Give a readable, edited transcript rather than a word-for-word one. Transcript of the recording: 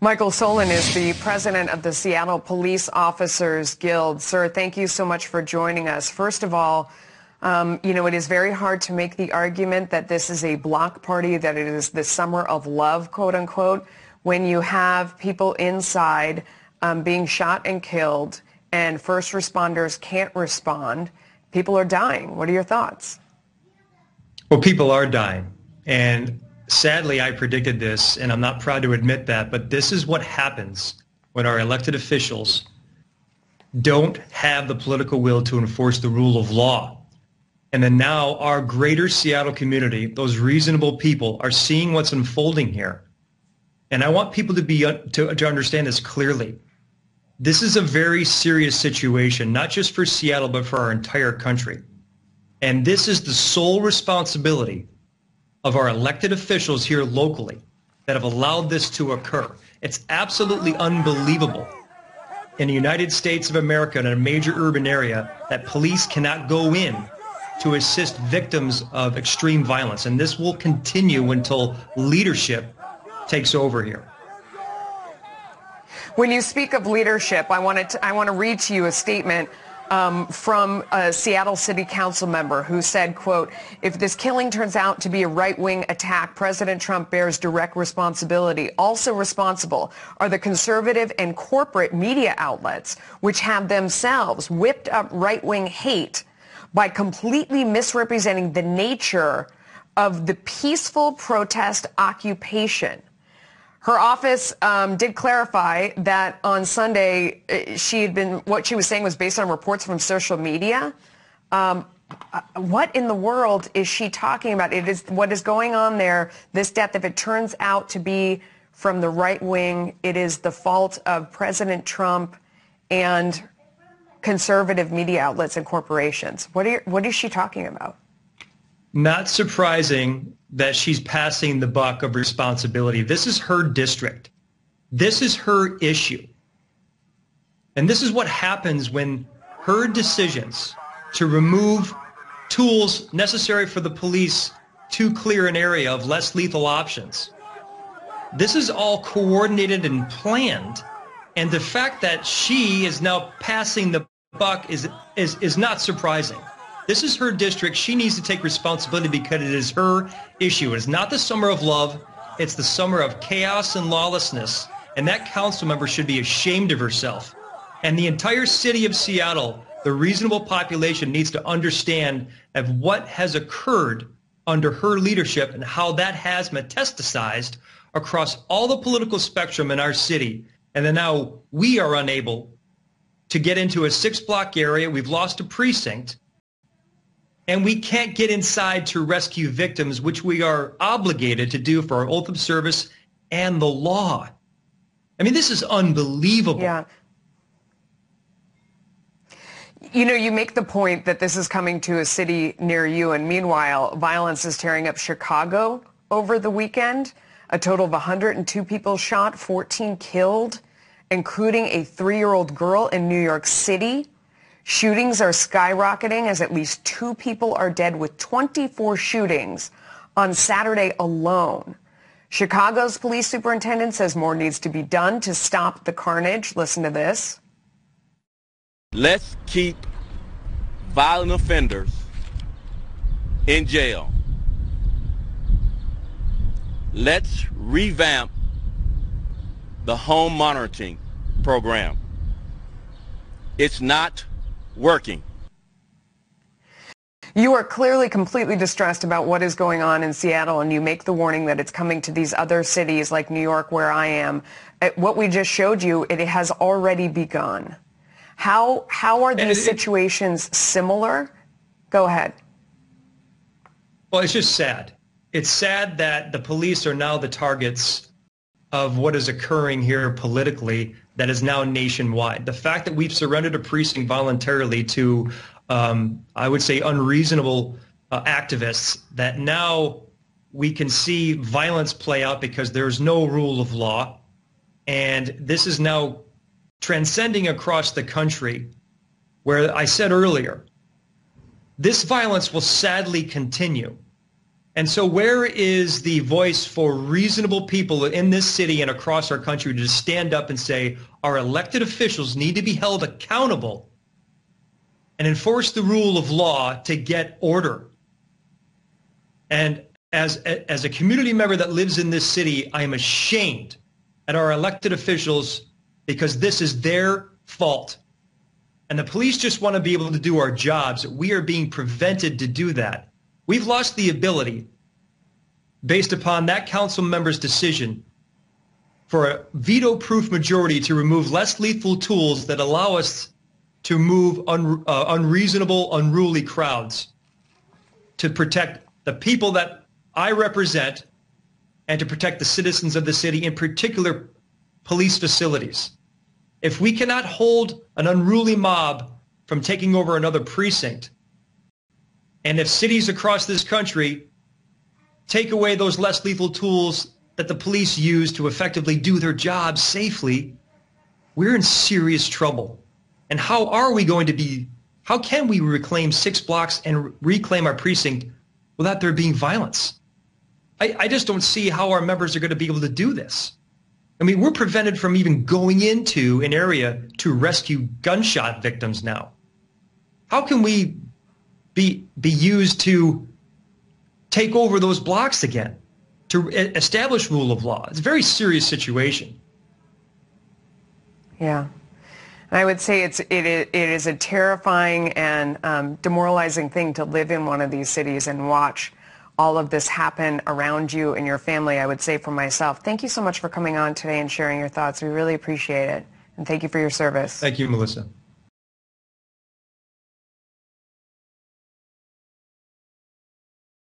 Michael Solan is the president of the Seattle Police Officers Guild. Sir, thank you so much for joining us. First of all, it is very hard to make the argument that this is a block party, that it is the summer of love, quote unquote, when you have people inside being shot and killed and first responders can't respond. People are dying. What are your thoughts? Well, people are dying. And sadly, I predicted this, and I'm not proud to admit that, but this is what happens when our elected officials don't have the political will to enforce the rule of law. And then now our greater Seattle community, those reasonable people, are seeing what's unfolding here. And I want people to understand this clearly. This is a very serious situation, not just for Seattle, but for our entire country. And this is the sole responsibility of our elected officials here locally that have allowed this to occur. It's absolutely unbelievable in the United States of America, in a major urban area, that police cannot go in to assist victims of extreme violence. And this will continue until leadership takes over here. When you speak of leadership, I want to read to you a statement from a Seattle City Council member who said, quote, "If this killing turns out to be a right-wing attack, President Trump bears direct responsibility. Also responsible are the conservative and corporate media outlets, which have themselves whipped up right-wing hate by completely misrepresenting the nature of the peaceful protest occupation." Her office did clarify that on Sunday what she was saying was based on reports from social media. What in the world is she talking about? It is what is going on there, this death, if it turns out to be from the right wing, it is the fault of President Trump and conservative media outlets and corporations. What is she talking about? Not surprising that she's passing the buck of responsibility. This is her district. This is her issue. And this is what happens when her decisions to remove tools necessary for the police to clear an area of less lethal options. This is all coordinated and planned. And the fact that she is now passing the buck is not surprising. This is her district. She needs to take responsibility because it is her issue. It is not the summer of love. It's the summer of chaos and lawlessness. And that council member should be ashamed of herself. And the entire city of Seattle, the reasonable population, needs to understand of what has occurred under her leadership and how that has metastasized across all the political spectrum in our city. And then now we are unable to get into a 6-block area. We've lost a precinct. And we can't get inside to rescue victims, which we are obligated to do for our oath of service and the law. I mean, this is unbelievable. Yeah. You make the point that this is coming to a city near you, and meanwhile, violence is tearing up Chicago over the weekend. A total of 102 people shot, 14 killed, including a 3-year-old girl in New York City. Shootings are skyrocketing as at least 2 people are dead, with 24 shootings on Saturday alone. Chicago's police superintendent says more needs to be done to stop the carnage. Listen to this. Let's keep violent offenders in jail. Let's revamp the home monitoring program. It's not working. You are clearly completely distressed about what is going on in Seattle, and you make the warning that it's coming to these other cities like New York, where I am. What we just showed you, it has already begun. How are these situations similar? Go ahead. Well, it's just sad. It's sad that the police are now the targets of what is occurring here politically that is now nationwide. The fact that we've surrendered a precinct voluntarily to, I would say, unreasonable activists, that now we can see violence play out because there's no rule of law. And this is now transcending across the country, where I said earlier, this violence will sadly continue And so where is the voice for reasonable people in this city and across our country to stand up and say our elected officials need to be held accountable and enforce the rule of law to get order? And as a community member that lives in this city, I am ashamed at our elected officials because this is their fault. And the police just want to be able to do our jobs. We are being prevented to do that. We've lost the ability, based upon that council member's decision, for a veto-proof majority to remove less lethal tools that allow us to move unreasonable, unruly crowds, to protect the people that I represent and to protect the citizens of the city, in particular police facilities. If we cannot hold an unruly mob from taking over another precinct, and if cities across this country take away those less lethal tools that the police use to effectively do their jobs safely, we're in serious trouble. And how can we reclaim 6 blocks and reclaim our precinct without there being violence? I just don't see how our members are going to be able to do this. I mean, we're prevented from even going into an area to rescue gunshot victims now. How can we be used to take over those blocks again, to establish rule of law? It's a very serious situation. Yeah. And I would say it is a terrifying and demoralizing thing to live in one of these cities and watch all of this happen around you and your family. I would say for myself, thank you so much for coming on today and sharing your thoughts. We really appreciate it. And thank you for your service. Thank you, Melissa.